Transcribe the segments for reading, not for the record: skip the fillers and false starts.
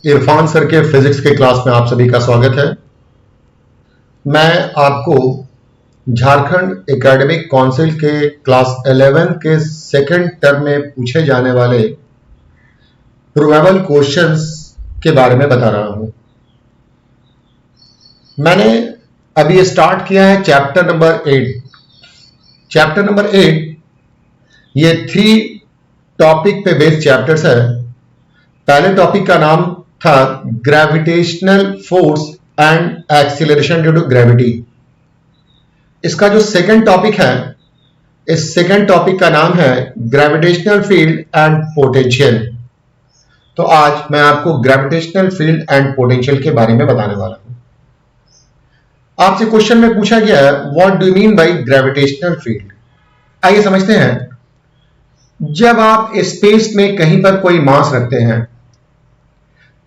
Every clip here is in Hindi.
इरफान सर के फिजिक्स के क्लास में आप सभी का स्वागत है। मैं आपको झारखंड एकेडमिक काउंसिल के क्लास 11 के सेकंड टर्म में पूछे जाने वाले प्रूवेबल क्वेश्चंस के बारे में बता रहा हूं। मैंने अभी स्टार्ट किया है चैप्टर नंबर 8। चैप्टर नंबर 8 ये 3 टॉपिक पे बेस्ड चैप्टर्स है। पहले टॉपिक का नाम था gravitational force and acceleration due to gravity. इसका जो सेकंड टॉपिक है, इस सेकंड टॉपिक का नाम है ग्रेविटेशनल फील्ड एंड पोटेंशियल। तो आज मैं आपको ग्रेविटेशनल फील्ड एंड पोटेंशियल के बारे में बताने वाला हूं। आपसे क्वेश्चन में पूछा गया है what do you mean by gravitational field. आइए समझते हैं। जब आप स्पेस में कहीं पर कोई मास रखते हैं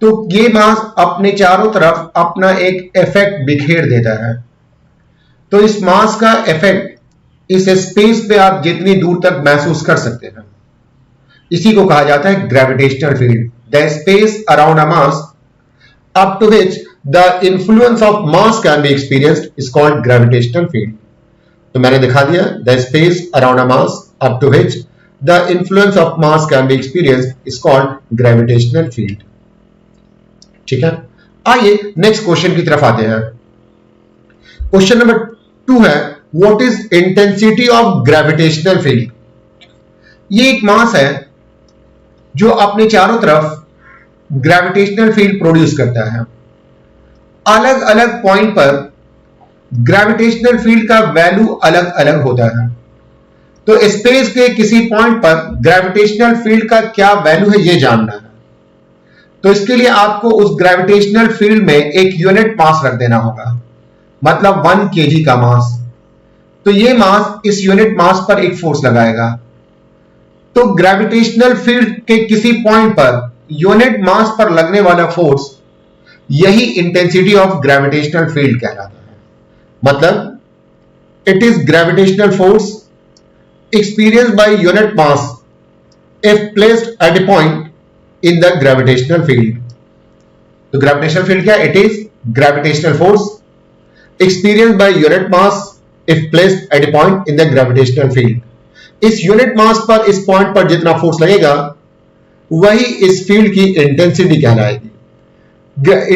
तो ये मास अपने चारों तरफ अपना एक इफेक्ट बिखेर देता है। तो इस मास का इफेक्ट इस स्पेस पे आप जितनी दूर तक महसूस कर सकते हैं, इसी को कहा जाता है gravitational field. The space around a mass up to which the influence of mass can be experienced is called gravitational field. तो मैंने दिखा दिया, the space around a mass up to which the influence of mass can be experienced is called gravitational field. ठीक है, आइए नेक्स्ट क्वेश्चन की तरफ आते हैं। क्वेश्चन नंबर 2 है what is intensity of gravitational field. ये एक मास है जो अपने चारों तरफ ग्रेविटेशनल फील्ड प्रोड्यूस करता है। अलग अलग पॉइंट पर ग्रेविटेशनल फील्ड का वैल्यू अलग अलग होता है। तो स्पेस के किसी पॉइंट पर ग्रेविटेशनल फील्ड का क्या वैल्यू है, यह जानना है। तो इसके लिए आपको उस ग्रेविटेशनल फील्ड में एक यूनिट मास रख देना होगा, मतलब 1 kg का मास। तो ये मास इस यूनिट मास पर एक फोर्स लगाएगा। तो ग्रेविटेशनल फील्ड के किसी पॉइंट पर यूनिट मास पर लगने वाला फोर्स, यही इंटेंसिटी ऑफ ग्रेविटेशनल फील्ड कहलाता है। मतलब it is gravitational force experienced by unit mass if placed at a point in the gravitational field. तो gravitational field क्या है? It is gravitational force experienced by unit mass if placed at a point in the gravitational field. इस unit mass पर, इस point पर जितना force लगेगा वही इस field की intensity कहलाएगी।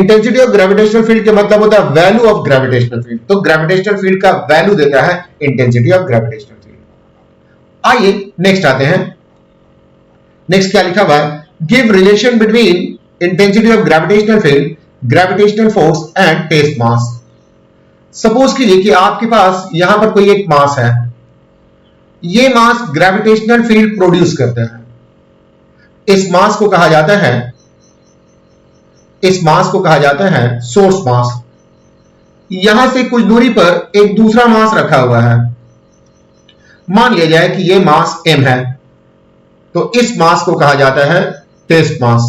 इंटेंसिटी ऑफ ग्रेविटेशनल फील्ड का मतलब होता है वैल्यू ऑफ ग्रेविटेशनल फील्ड। तो ग्रेविटेशनल फील्ड का वैल्यू देता है इंटेंसिटी ऑफ ग्रेविटेशनल फील्ड। आइए नेक्स्ट आते हैं। नेक्स्ट क्या लिखा हुआ है, give relation between intensity of gravitational field, gravitational force and test mass. Suppose कीजिए कि आपके पास यहां पर कोई एक मास है। ये मास ग्रेविटेशनल फील्ड प्रोड्यूस करता है। इस मास को कहा जाता है सोर्स मास। यहां से कुछ दूरी पर एक दूसरा मास रखा हुआ है। मान लिया जाए कि यह मास m है, तो इस मास को कहा जाता है टेस्ट मास।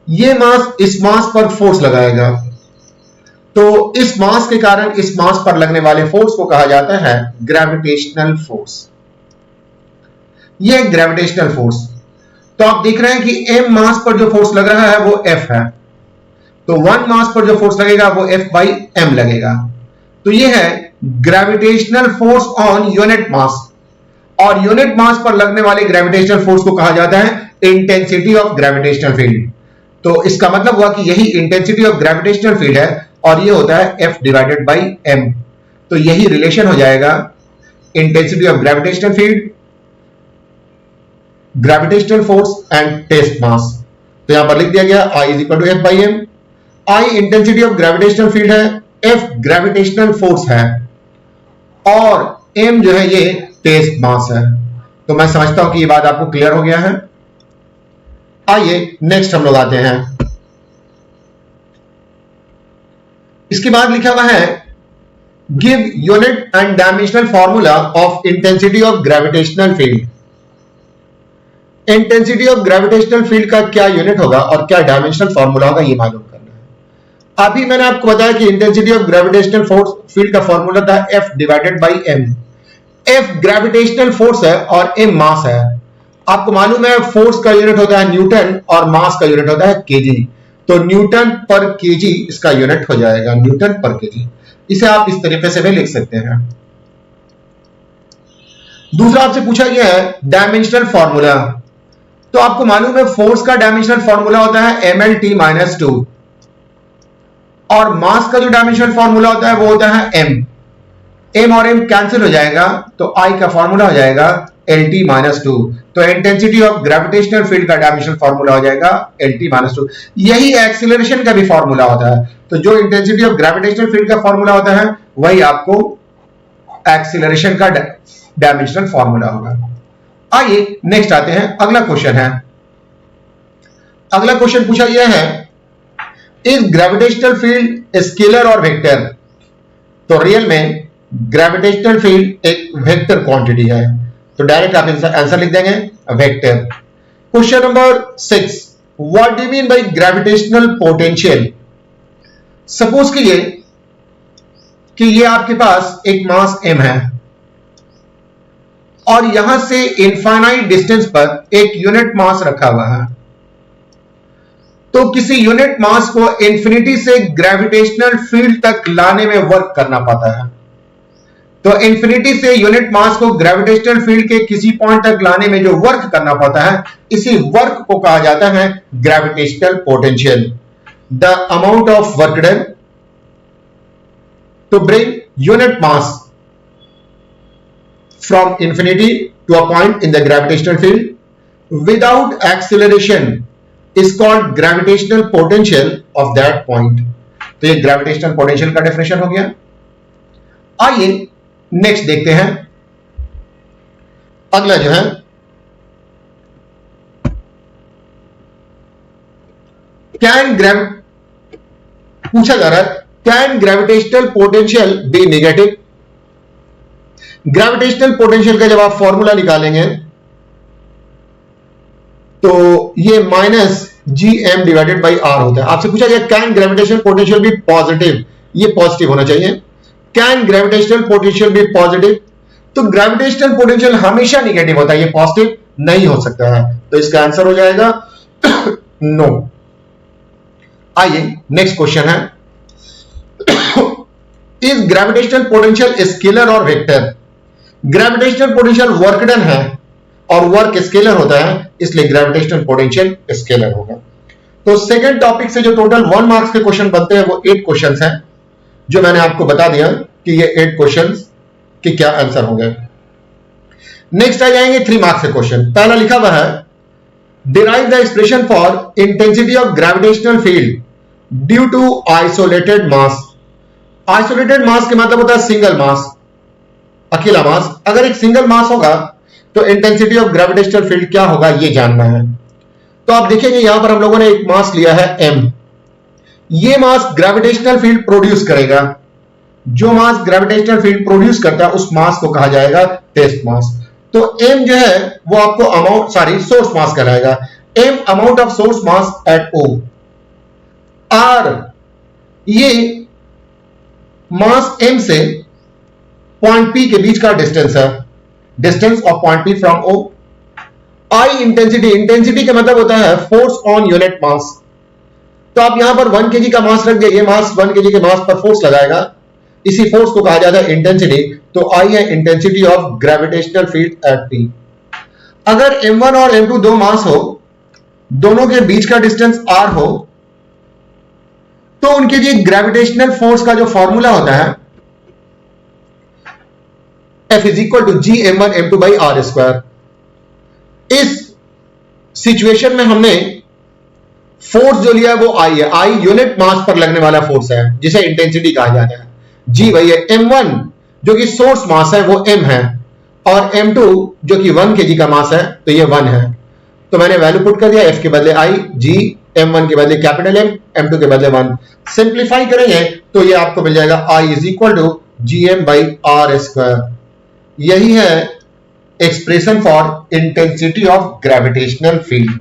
यह मास इस मास पर फोर्स लगाएगा, तो इस मास के कारण इस मास पर लगने वाले फोर्स को कहा जाता है ग्रेविटेशनल फोर्स। यह ग्रेविटेशनल फोर्स। तो आप देख रहे हैं कि m मास पर जो फोर्स लग रहा है वो F है, तो 1 मास पर जो फोर्स लगेगा वो F/m लगेगा। तो यह है gravitational force on unit mass. और यूनिट मास पर लगने वाले ग्रेविटेशनल फोर्स को कहा जाता है इंटेंसिटी ऑफ ग्रेविटेशनल फील्ड। तो इसका मतलब हुआ कि यही इंटेंसिटी ऑफ ग्रेविटेशनल फील्ड है और ये होता है F/m। तो यही रिलेशन हो जाएगा intensity of gravitational field, gravitational force and test mass. तो यहां पर लिख दिया गया I = F/m। I intensity of gravitational field है, F ग्रेविटेशनल फोर्स है और m जो है ये टेस्ट मास है। तो मैं समझता हूं कि ये बात आपको क्लियर हो गया है। आइए नेक्स्ट हम लोग आते हैं। इसके बाद लिखा हुआ है give unit and dimensional formula of intensity of gravitational field. Intensity of gravitational field का क्या यूनिट होगा और क्या डायमेंशनल फॉर्मूला होगा, ये मालूम करना है। अभी मैंने आपको बताया कि intensity of gravitational force field का फॉर्मूला था F/m। F ग्रेविटेशनल फोर्स है और m मास है। आपको मालूम है फोर्स का यूनिट होता है न्यूटन और मास का यूनिट होता है केजी। तो न्यूटन पर केजी इसका यूनिट हो जाएगा, न्यूटन पर केजी। इसे आप इस तरीके से भी लिख सकते हैं। दूसरा आपसे पूछा गया है डायमेंशनल फॉर्मूला। तो आपको मालूम है फोर्स का डायमेंशनल फॉर्मूला होता है mlt-2 और मास का जो डायमेंशनल फॉर्मूला होता है वो होता है m। m और m कैंसिल हो जाएगा तो I का फॉर्मूला हो जाएगा LT-2। तो इंटेंसिटी ऑफ ग्रेविटेशनल फील्ड का डायमेंशनल फॉर्मूला हो जाएगा LT-2। यही एक्सीलरेशन का भी फॉर्मूला होता है। तो जो इंटेंसिटी ऑफ ग्रेविटेशनल फील्ड का फॉर्मूला होता है वही आपको एक्सीलरेशन का डायमेंशनल फॉर्मूला होगा। आइए नेक्स्ट आते हैं, अगला क्वेश्चन है। अगला क्वेश्चन पूछा गया है इज ग्रेविटेशनल फील्ड स्केलर और वेक्टर। तो रियल में ग्रेविटेशनल फील्ड एक वेक्टर क्वांटिटी है, तो डायरेक्ट आप आंसर लिख देंगे vector. Question number 6, what do you mean by gravitational potential. Suppose कीजिए कि ये आपके पास एक मास m है और यहां से इनफाइनाइट डिस्टेंस पर एक यूनिट मास रखा हुआ है। तो किसी यूनिट मास को इंफिनिटी से ग्रेविटेशनल फील्ड तक लाने में वर्क करना पड़ता है। तो इंफिनिटी से यूनिट मास को ग्रेविटेशनल फील्ड के किसी पॉइंट तक लाने में जो वर्क करना पड़ता है, इसी वर्क को कहा जाता है gravitational potential. The amount of work done to bring unit mass from infinity to a point in the gravitational field without acceleration is called gravitational potential of that point। तो ये gravitational potential का डेफिनेशन हो गया। आइए नेक्स्ट देखते हैं। अगला जो है पूछा जा रहा है can gravitational potential be negative. Gravitational potential का जब आप फॉर्मूला निकालेंगे तो ये -gm डिवाइडेड बाई r होता है। आपसे पूछा गया can gravitational potential be positive, ये पॉजिटिव होना चाहिए। Can gravitational potential be positive, तो ग्रेविटेशनल पोटेंशियल हमेशा नेगेटिव होता है, ये पॉजिटिव नहीं हो सकता है। तो इसका आंसर हो जाएगा नो। आइए नेक्स्ट क्वेश्चन है इज ग्रेविटेशनल पोटेंशियल स्केलर और vector. Gravitational potential work done है और वर्क स्केलर होता है, इसलिए ग्रेविटेशनल पोटेंशियल स्केलर होगा। तो सेकंड टॉपिक से जो टोटल 1 मार्क्स के क्वेश्चन बनते हैं वो 8 क्वेश्चंस हैं, जो मैंने आपको बता दिया कि ये 8 क्वेश्चंस के क्या आंसर होंगे। नेक्स्ट आ जाएंगे 3 मार्क्स के क्वेश्चन। पहला लिखा हुआ है derive the expression for intensity of gravitational field due to isolated mass. Isolated mass के मतलब होता है सिंगल मास, अकेला मास। अगर एक सिंगल मास होगा तो इंटेंसिटी ऑफ ग्रेविटेशनल फील्ड क्या होगा ये जानना है। तो आप देखेंगे यहां पर हम लोगों ने एक मास लिया है m। ये मास ग्रेविटेशनल फील्ड प्रोड्यूस करेगा। जो मास ग्रेविटेशनल फील्ड प्रोड्यूस करता है उस मास को कहा जाएगा टेस्ट मास। तो m जो है वो आपको सोर्स मास कहलाएगा। m amount of source mass at O। r ये मास m से पॉइंट P के बीच का डिस्टेंस है, distance of point P from O। I intensity, intensity का मतलब होता है फोर्स ऑन यूनिट मास। तो आप यहां पर 1 kg का मास रख दिए, ये मास 1 kg के मास पर फोर्स लगाएगा, इसी फोर्स को कहा जाता है इंटेंसिटी। तो I है intensity of gravitational field at P। अगर m1 और m2 दो मास हो, दोनों के बीच का डिस्टेंस r हो, तो उनके लिए ग्रेविटेशनल फोर्स का जो फॉर्मूला होता है F is equal to gm1 m2 by r square. इस सिचुएशन में हमने फोर्स जो लिया है वो I है। I यूनिट मास पर लगने वाला फोर्स है जिसे इंटेंसिटी कहा जाता है। G वही है। m1 जो कि सोर्स मास है वो m है और m2 जो कि 1 kg का मास है तो ये 1 है। तो मैंने वैल्यू पुट कर दिया, F के बदले I, G m1 के बदले कैपिटल M, m2 के बदले 1। सिंप्लीफाई करेंगे तो ये आपको मिल जाएगा I is equal to gm by r square. यही है expression for intensity of gravitational field.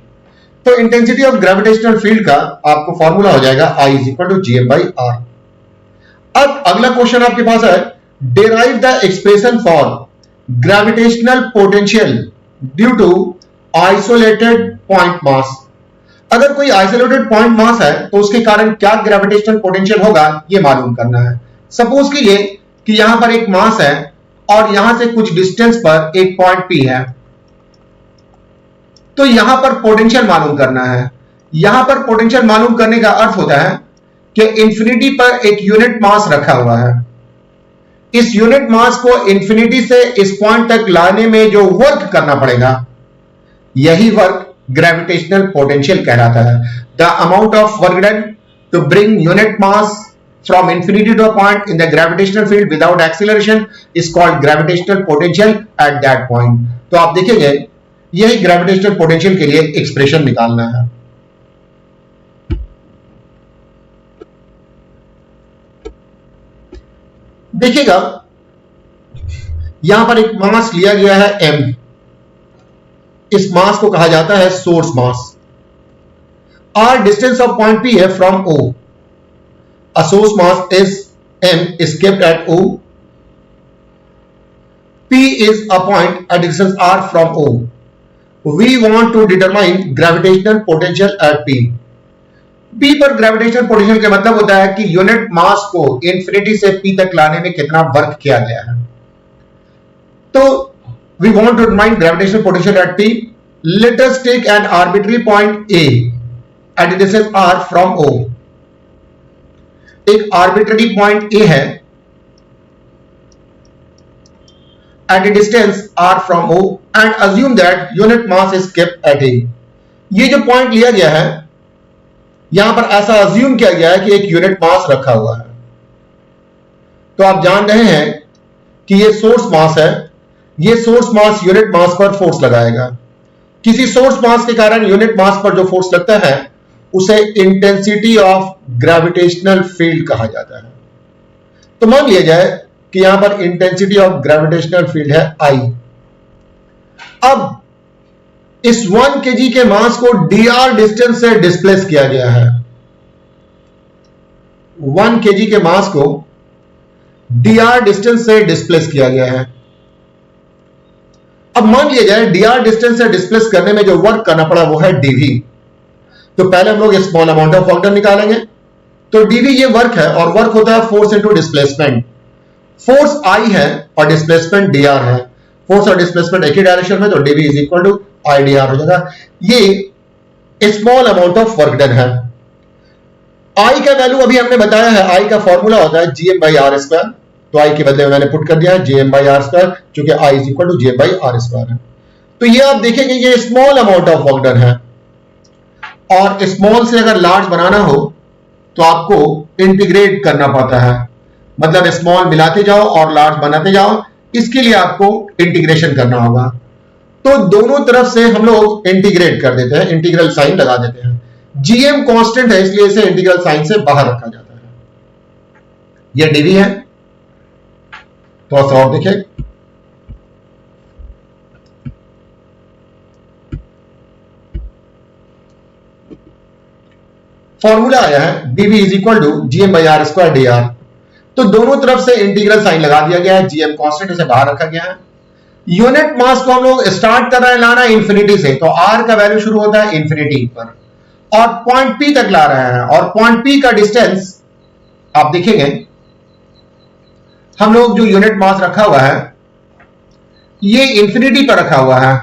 तो इंटेंसिटी ऑफ ग्रेविटेशनल फील्ड का आपको फॉर्मूला हो जाएगा I is equal to gm by r। अब अगला क्वेश्चन आपके पास है derive the expression for gravitational potential due to isolated point mass. अगर कोई आइसोलेटेड पॉइंट मास है तो उसके कारण क्या ग्रेविटेशनल पोटेंशियल होगा ये मालूम करना है। सपोज कीजिए कि यहां पर एक मास है और यहां से कुछ डिस्टेंस पर एक पॉइंट P है, तो यहां पर पोटेंशियल मालूम करना है। यहां पर पोटेंशियल मालूम करने का अर्थ होता है कि इंफिनिटी पर एक यूनिट मास रखा हुआ है। इस यूनिट मास को इंफिनिटी से इस पॉइंट तक लाने में जो वर्क करना पड़ेगा, यही वर्क ग्रेविटेशनल पोटेंशियल कहलाता है। The amount of work done to bring unit mass from infinity to a point in the gravitational field without acceleration is called gravitational potential at that point. तो आप देखेंगे यही ग्रेविटेशनल पोटेंशियल के लिए एक्सप्रेशन निकालना है। देखिएगा यहां पर एक मास लिया गया है m। इस मास को कहा जाता है source mass. r distance of point P है from O। A source mass is m is kept at O. P is a point at distance r from O. We want to determine gravitational potential at P. P पर ग्रेविटेशनल पोटेंशियल का मतलब होता है कि यूनिट मास को इंफिनिटी से P तक लाने में कितना वर्क किया गया है। तो we want to determine gravitational potential at P. Let us take an arbitrary point A at a distance r from O. एक आर्बिट्ररी पॉइंट A है at a distance r from O and assume that unit mass is kept at A. ये जो पॉइंट लिया गया है यहां पर ऐसा अज्यूम किया गया है कि एक यूनिट मास रखा हुआ है। तो आप जान रहे हैं कि ये सोर्स मास है। ये सोर्स मास यूनिट मास पर फोर्स लगाएगा। किसी सोर्स मास के कारण यूनिट मास पर जो फोर्स लगता है उसे इंटेंसिटी ऑफ ग्रेविटेशनल फील्ड कहा जाता है। तो मान लिया जाए कि यहां पर इंटेंसिटी ऑफ ग्रेविटेशनल फील्ड है I। अब इस 1 kg के मास को dr डिस्टेंस से डिस्प्लेस किया गया है। 1 kg के मास को dr डिस्टेंस से डिस्प्लेस किया गया है। अब मान लिया जाए dr डिस्टेंस से डिस्प्लेस करने में जो वर्क करना पड़ा वो है dv। तो पहले हम लोग small amount of work done निकालेंगे। तो dv ये वर्क है और वर्क होता है force into displacement. Force I है और डिस्प्लेसमेंट dr है। फोर्स और डिस्प्लेसमेंट एक ही डायरेक्शन में, तो dv is equal to I dr हो जाएगा। ये small amount of work done है। I का वैल्यू अभी हमने बताया है, I का फॉर्मूला होता है gm by r स्क्वायर। तो I के बदले में मैंने पुट कर दिया है gm by r स्क्वायर, क्योंकि I is equal to gm by r square है। तो ये आप देखेंगे ये small amount of work done है। और स्मॉल से अगर लार्ज बनाना हो तो आपको इंटीग्रेट करना पड़ता है, मतलब स्मॉल मिलाते जाओ और लार्ज बनाते जाओ। इसके लिए आपको इंटीग्रेशन करना होगा। तो दोनों तरफ से हम लोग इंटीग्रेट कर देते हैं, इंटीग्रल साइन लगा देते हैं। जीएम कांस्टेंट है इसलिए इसे इंटीग्रल साइन से बाहर रखा जाता है। यह dv है। थोड़ा सा और देखिए, फॉर्मूला आया है dv is equal to gm by r square dr। तो दोनों तरफ से इंटीग्रल साइन लगा दिया गया है। जीएम कांस्टेंट इसे बाहर रखा गया है। यूनिट मास को हम लोग स्टार्ट कर रहे हैं लाना इंफिनिटी से, तो r का वैल्यू शुरू होता है इंफिनिटी पर और पॉइंट P तक ला रहे हैं। और पॉइंट P का डिस्टेंस आप देखेंगे, हम लोग जो यूनिट मास रखा हुआ है ये इंफिनिटी पर रखा हुआ है।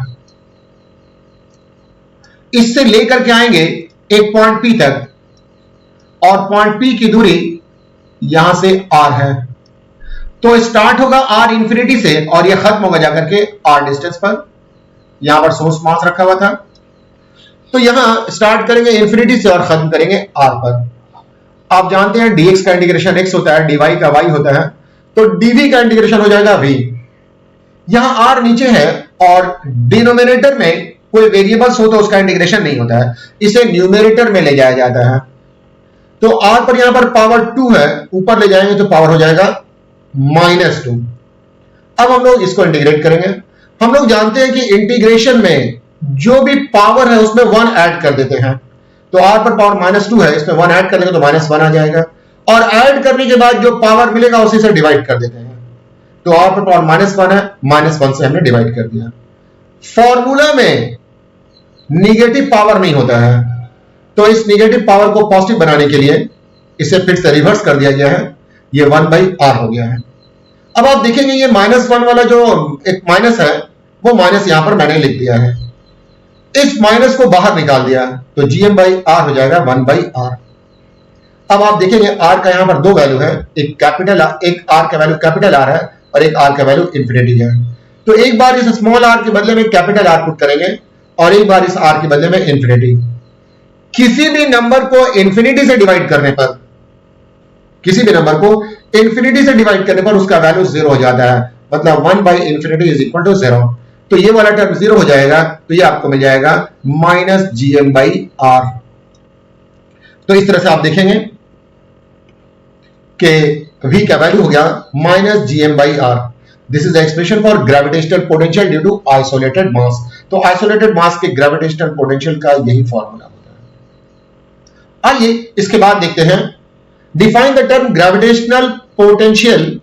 इससे लेकर के आएंगे एक पॉइंट P तक और पॉइंट P की दूरी यहां से r है। तो स्टार्ट होगा r इंफिनिटी से और यह खत्म होगा जाकर के r डिस्टेंस पर। यहां पर सोर्स मास रखा हुआ था, तो यहां स्टार्ट करेंगे इंफिनिटी से और खत्म करेंगे r पर। आप जानते हैं dx का इंटीग्रेशन x होता है, dy का y होता है, तो dv का इंटीग्रेशन हो जाएगा v। यहां r नीचे है और डिनोमिनेटर में कोई वेरिएबल्स हो तो उसका इंटीग्रेशन नहीं होता है, इसे न्यूमेरेटर में ले जाया जाता है। तो r पर यहां पर पावर 2 है, ऊपर ले जाएंगे तो पावर हो जाएगा -2। अब हम लोग इसको इंटीग्रेट करेंगे। हम लोग जानते हैं कि इंटीग्रेशन में जो भी पावर है उसमें 1 ऐड कर देते हैं। तो r पर पावर -2 है, इसमें 1 ऐड कर देंगे तो -1 आ जाएगा और ऐड करने के बाद जो पावर मिलेगा उसी से डिवाइड कर देते हैं। तो r पर पावर -1 है, -1 से हमने डिवाइड कर दिया। फॉर्मूला में निगेटिव पावर नहीं होता है, तो इस नेगेटिव पावर को पॉजिटिव बनाने के लिए इसे फिर से रिवर्स कर दिया गया है, ये 1/r हो गया है। अब आप देखेंगे ये -1 वाला जो एक माइनस है वो माइनस यहां पर मैंने लिख दिया है, इस माइनस को बाहर निकाल दिया तो gm/r हो जाएगा 1/r। अब आप देखेंगे r का यहां पर दो वैल्यू है, एक कैपिटल एक r का वैल्यू कैपिटल R है और एक r का वैल्यू इंफिनिटी है। तो एक बार इस स्मॉल r के बदले में कैपिटल R पुट करेंगे और एक बार इस r के बदले में इंफिनिटी। किसी भी नंबर को इंफिनिटी से डिवाइड करने पर, किसी भी नंबर को इंफिनिटी से डिवाइड करने पर उसका वैल्यू 0 हो जाता है, मतलब 1/infinity इज इक्वल टू 0। तो ये वाला टर्म 0 हो जाएगा, तो ये आपको मिल जाएगा -gm/r। तो इस तरह से आप देखेंगे कि v का वैल्यू हो गया -gm/r। This is the expression for gravitational potential due to isolated mass. तो आइसोलेटेड मास के ग्रेविटेशनल पोटेंशियल का यही फॉर्मूला होता है। आइए इसके बाद देखते हैं, define the term gravitational potential.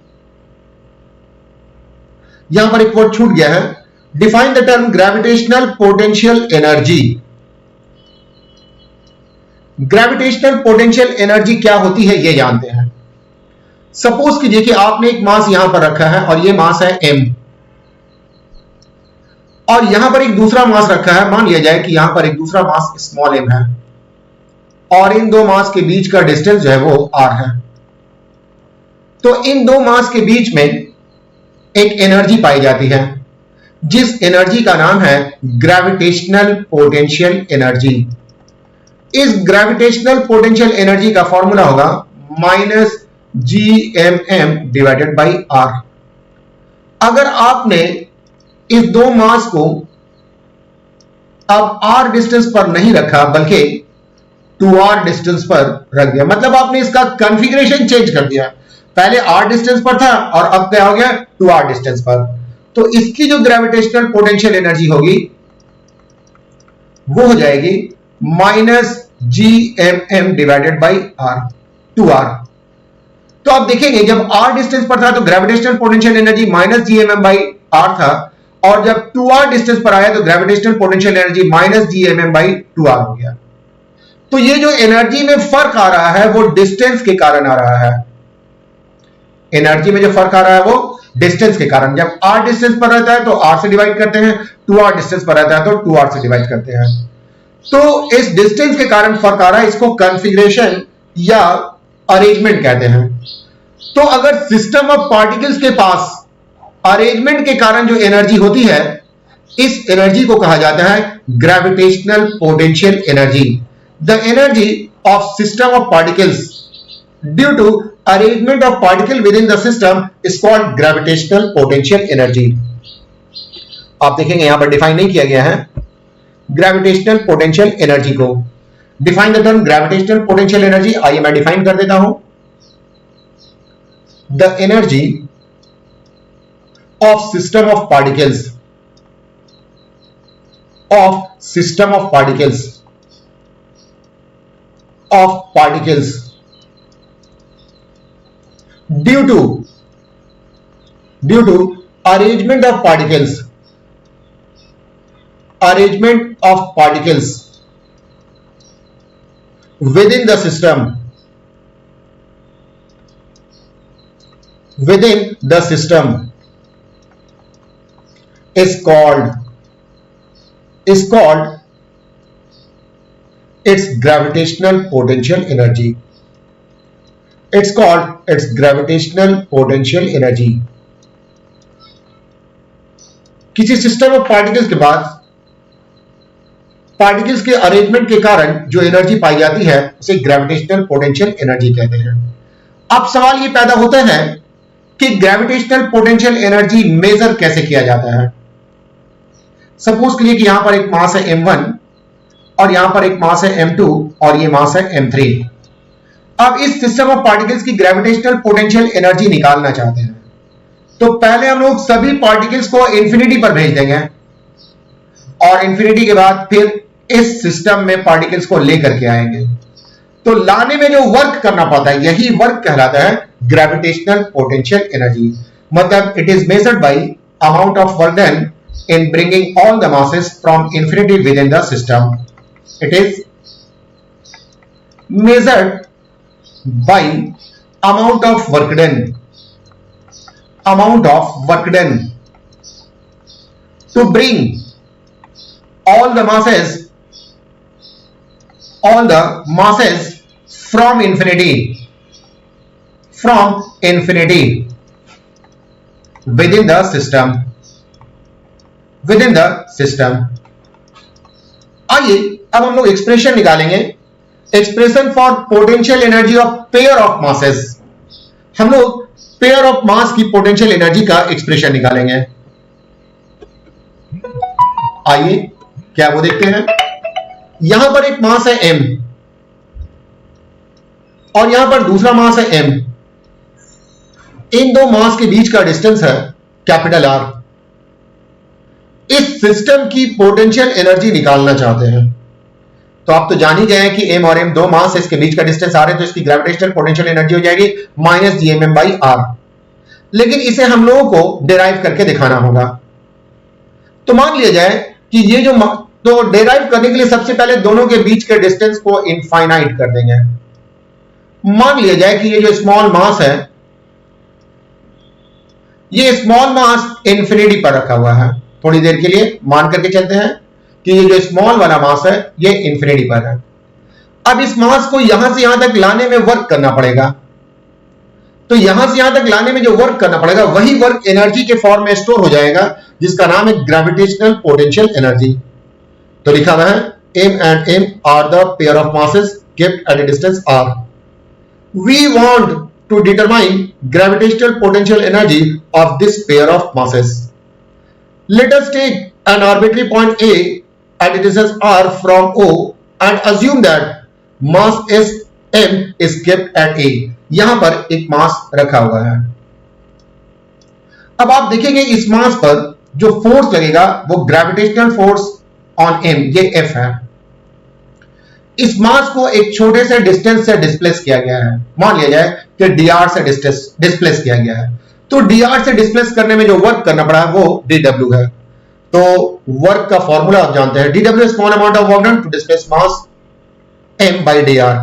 यहां पर एक वर्ड छूट गया है, define the term gravitational potential energy. Gravitational potential energy क्या होती है ये जानते हैं। सपोज कीजिए कि आपने एक मास यहां पर रखा है और ये मास है m, और यहां पर एक दूसरा मास रखा है, मान लिया जाए कि यहां पर एक दूसरा मास स्मॉल m है और इन दो मास के बीच का डिस्टेंस जो है वो r है। तो इन दो मास के बीच में एक एनर्जी पाई जाती है जिस एनर्जी का नाम है ग्रेविटेशनल पोटेंशियल एनर्जी। इस ग्रेविटेशनल पोटेंशियल एनर्जी का फॉर्मूला होगा -gmm/r। अगर आपने इस दो मास को अब r डिस्टेंस पर नहीं रखा बल्कि 2r डिस्टेंस पर रख दिया, मतलब आपने इसका कॉन्फ़िगरेशन चेंज कर दिया, पहले r डिस्टेंस पर था और अब क्या हो गया 2r डिस्टेंस पर, तो इसकी जो ग्रेविटेशनल पोटेंशियल एनर्जी होगी वो हो जाएगी -gmm/r 2r। तो आप देखेंगे जब r डिस्टेंस पर था तो ग्रेविटेशनल पोटेंशियल एनर्जी -gmm/r था, और जब 2r डिस्टेंस पर आया तो ग्रेविटेशनल पोटेंशियल एनर्जी -gmm/2r हो गया। तो ये जो एनर्जी में फर्क आ रहा है वो डिस्टेंस के कारण आ रहा है। एनर्जी में जो फर्क आ रहा है वो डिस्टेंस के कारण, जब r डिस्टेंस पर रहता है तो r से डिवाइड करते हैं, 2r डिस्टेंस पर रहता है तो 2r से डिवाइड करते हैं। तो इस डिस्टेंस के कारण फर्क आ रहा है, इसको कॉन्फ़िगरेशन या अरेंजमेंट कहते हैं। तो अगर सिस्टम ऑफ पार्टिकल्स के पास अरेंजमेंट के कारण जो एनर्जी होती है, इस एनर्जी को कहा जाता है gravitational potential energy. The energy of system of particles due to arrangement of particle with in the system is called gravitational potential energy. आप देखेंगे यहां पर डिफाइन नहीं किया गया है ग्रेविटेशनल पोटेंशियल एनर्जी को। Define the term gravitational potential energy, आइए मैं डिफाइन कर देता हूं। The energy of system of particles, of system of particles, of particles due to arrangement of particles, arrangement of particles within the system, is called its gravitational potential energy. It's called its gravitational potential energy. किसी सिस्टम ऑफ पार्टिकल्स के बाद पार्टिकल्स के अरेंजमेंट के कारण जो एनर्जी पाई जाती है उसे ग्रेविटेशनल पोटेंशियल एनर्जी कहते हैं। अब सवाल ये पैदा होता है कि ग्रेविटेशनल पोटेंशियल एनर्जी मेजर कैसे किया जाता है। सपोज करिए कि यहां पर एक मास है m1 और यहां पर एक मास है m2 और ये मास है m3। अब इस सिस्टम ऑफ पार्टिकल्स की ग्रेविटेशनल पोटेंशियल एनर्जी निकालना चाहते हैं, तो पहले हम लोग सभी पार्टिकल्स को इंफिनिटी पर भेज देंगे और इंफिनिटी के बाद फिर इस सिस्टम में पार्टिकल्स को लेकर के आएंगे। तो लाने में जो वर्क करना पड़ता है यही वर्क कहलाता है ग्रेविटेशनल पोटेंशियल एनर्जी। मतलब it is measured by amount of work done in bringing all the masses from infinity within the system. It is measured by amount of work done to bring all the masses from infinity within the system. आइए अब हम लोग एक्सप्रेशन निकालेंगे, expression for potential energy of pair of masses. हम लोग पेयर ऑफ मास की पोटेंशियल एनर्जी का एक्सप्रेशन निकालेंगे। आइए क्या वो देखते हैं। यहां पर एक मास है m और यहां पर दूसरा मास है m। इन दो मास के बीच का डिस्टेंस है कैपिटल R। इस सिस्टम की पोटेंशियल एनर्जी निकालना चाहते हैं, तो आप तो जान ही गए हैं कि m और m दो मास, इसके बीच का डिस्टेंस r है, तो इसकी ग्रेविटेशनल पोटेंशियल एनर्जी हो जाएगी -gmm/r। लेकिन इसे हम लोगों को डिराइव करके दिखाना होगा। तो मान लिया जाए कि ये जो तो डिराइव करने के लिए सबसे पहले दोनों के बीच के डिस्टेंस को इनफाइनाइट कर देंगे। मान लिया जाए कि ये जो स्मॉल मास है, ये स्मॉल मास इंफिनिटी पर रखा हुआ है। थोड़ी देर के लिए मान करके चलते हैं कि ये जो स्मॉल वाला मास है ये इंफिनिटी पर है। अब इस मास को यहां से यहां तक लाने में वर्क करना पड़ेगा, तो यहां से यहां तक लाने में जो वर्क करना पड़ेगा वही वर्क एनर्जी के फॉर्म में स्टोर हो जाएगा, जिसका नाम है ग्रेविटेशनल पोटेंशियल एनर्जी। तो लिखा हुआ है m and m are the pair of masses kept at a distance r. We want to determine gravitational potential energy of this pair of masses. Let us take an arbitrary point A at a distance r from O and assume that mass s m is kept at A. यहां पर एक मास रखा हुआ है। अब आप देखेंगे इस मास पर जो फोर्स लगेगा वो ग्रेविटेशनल फोर्स ऑन m, ये F है। इस मास को एक छोटे से डिस्टेंस से डिस्प्लेस किया गया है। मान लिया जाए कि dr से डिस्प्लेस किया गया है, तो dr से डिस्प्लेस करने में जो वर्क करना पड़ा वो dw है। तो वर्क का फॉर्मूला आप जानते हैं, dw small amount of work done to displace mass m by dr।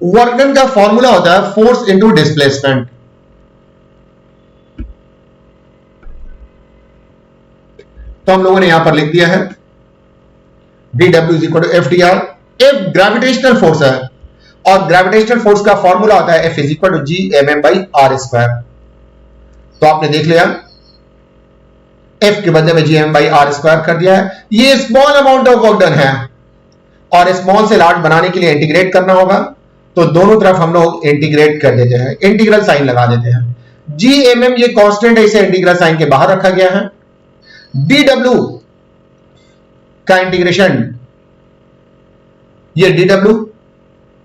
Work done का फॉर्मूला होता है फोर्स इनटू डिस्प्लेसमेंट। तो हम लोगों ने यहां पर लिख दिया है dw is equal to fdr। F gravitational force है और ग्रेविटेशनल फोर्स का फॉर्मूला होता है F is equal to gmm/r square। तो आपने देख लिया, F के बदले में gmm/r square कर दिया है। ये small amount of work done है और स्मॉल से लार्ज बनाने के लिए इंटीग्रेट करना होगा, तो दोनों तरफ हम लोग इंटीग्रेट कर देते हैं, इंटीग्रल साइन लगा देते हैं। gmm ये कांस्टेंट है, इसे इंटीग्रल साइन के बाहर रखा गया है। dw का इंटीग्रेशन, ये dw,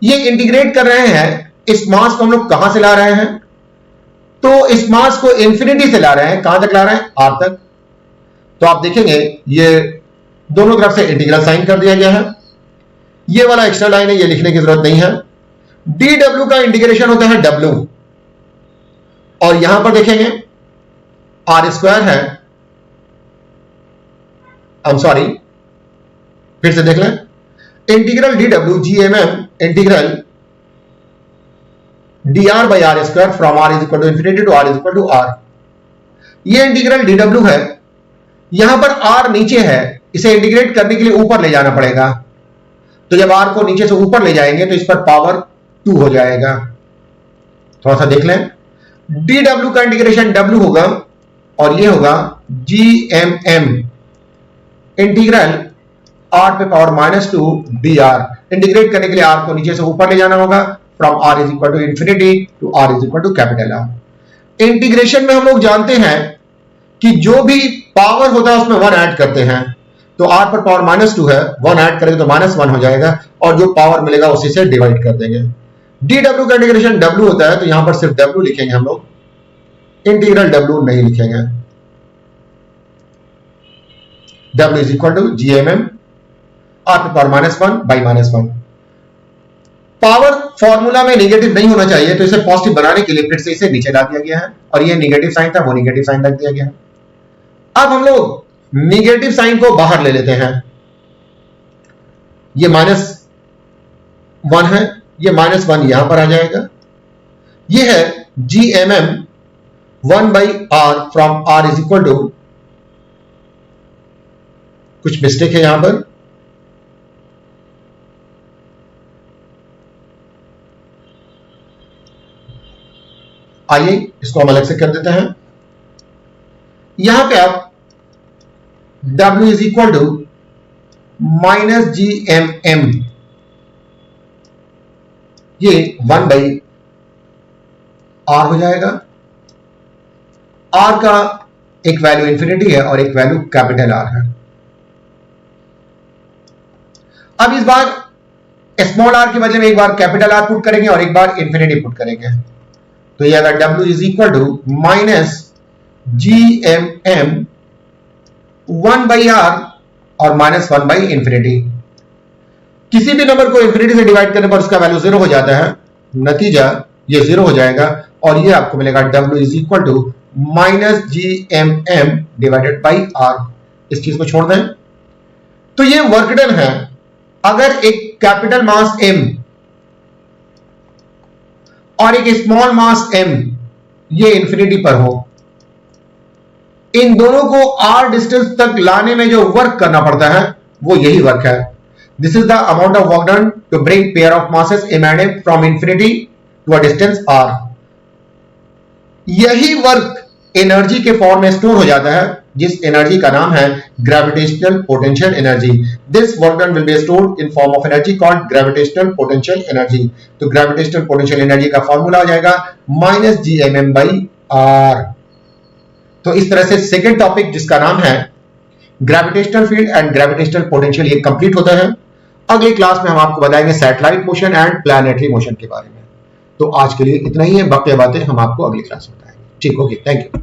ये इंटीग्रेट कर रहे हैं इस मास को हम लोग कहां से ला रहे हैं, तो इस मास को इंफिनिटी से ला रहे हैं। कहां तक ला रहे हैं? r तक। तो आप देखेंगे ये दोनों तरफ से इंटीग्रल साइन कर दिया गया है। ये वाला एक्स्ट्रा लाइन है, ये लिखने की जरूरत नहीं है। dw का इंटीग्रेशन होता है w, और यहां पर देखेंगे r स्क्वायर है, सॉरी फिर से देख लें, integral dw gmm integral dr/r square from r is equal to infinity to r is equal to r। ये इंटीग्रल dw है, यहां पर r नीचे है, इसे इंटीग्रेट करने के लिए ऊपर ले जाना पड़ेगा। तो जब r को नीचे से ऊपर ले जाएंगे तो इस पर पावर 2 हो जाएगा। थोड़ा सा देख लें, dw का इंटीग्रेशन w होगा और ये होगा gmm इंटीग्रल r पे पावर -2 dr। इंटीग्रेट करने के लिए r को नीचे से ऊपर ले जाना होगा, from r is equal to infinity to r is equal to capital R। Integration में हम लोग जानते हैं कि जो भी पावर होता है उसमें 1 ऐड करते हैं, तो r पर पावर -2 है, 1 ऐड करेंगे तो -1 हो जाएगा, और जो पावर मिलेगा उसी से डिवाइड कर देंगे। dw का इंटीग्रेशन w होता है, तो यहां पर सिर्फ w लिखेंगे हम लोग, इंटीग्रल w नहीं लिखेंगे। w is equal to gmm r पे पावर -1 by -1। पावर फॉर्मूला में नेगेटिव नहीं होना चाहिए, तो इसे पॉजिटिव बनाने के लिए फिर से इसे नीचे डाल दिया गया है, और ये नेगेटिव साइन था, वो नेगेटिव साइन रख दिया गया है। अब हम लोग नेगेटिव साइन को बाहर ले लेते हैं, ये -1 है, ये -1 यहां पर आ जाएगा। ये है GMM 1/r from r is equal to, कुछ मिस्टेक है यहां पर, आइए इसको हम अलग से कर देते हैं। यहां पे आप W is equal to -GMM, ये 1/r हो जाएगा। r का एक वैल्यू इंफिनिटी है और एक वैल्यू कैपिटल R है। अब इस बार स्मॉल r के बदले में एक बार कैपिटल R पुट करेंगे और एक बार इंफिनिटी पुट करेंगे। तो ये अगर W is equal to -GMM 1/r और -1/इंफिनिटी, किसी भी नंबर को इंफिनिटी से डिवाइड करने पर उसका वैल्यू 0 हो जाता है, नतीजा ये 0 हो जाएगा और ये आपको मिलेगा W is equal to -GMM divided by R। इस चीज को छोड़ दें तो ये वर्क डन है। अगर एक कैपिटल मास M और एक स्मॉल मास m ये इंफिनिटी पर हो, इन दोनों को r डिस्टेंस तक लाने में जो वर्क करना पड़ता है वो यही वर्क है। This is the amount of work done to bring pair of masses m and m from infinity to a distance r। यही वर्क एनर्जी के फॉर्म में स्टोर हो जाता है, जिस एनर्जी का नाम है gravitational potential energy. This work done will be stored in form of energy called gravitational potential energy. तो ग्रेविटेशनल पोटेंशियल एनर्जी का फॉर्मूला हो जाएगा -GMM/r। तो इस तरह से सेकंड टॉपिक जिसका नाम है gravitational field and gravitational potential ये कंप्लीट होता है। अगली क्लास में हम आपको बताएंगे satellite motion and planetary motion के बारे में। तो आज के लिए इतना ही है, बाकी बातें हम आपको अगली क्लास में बताएंगे। ठीक, ओके, थैंक यू।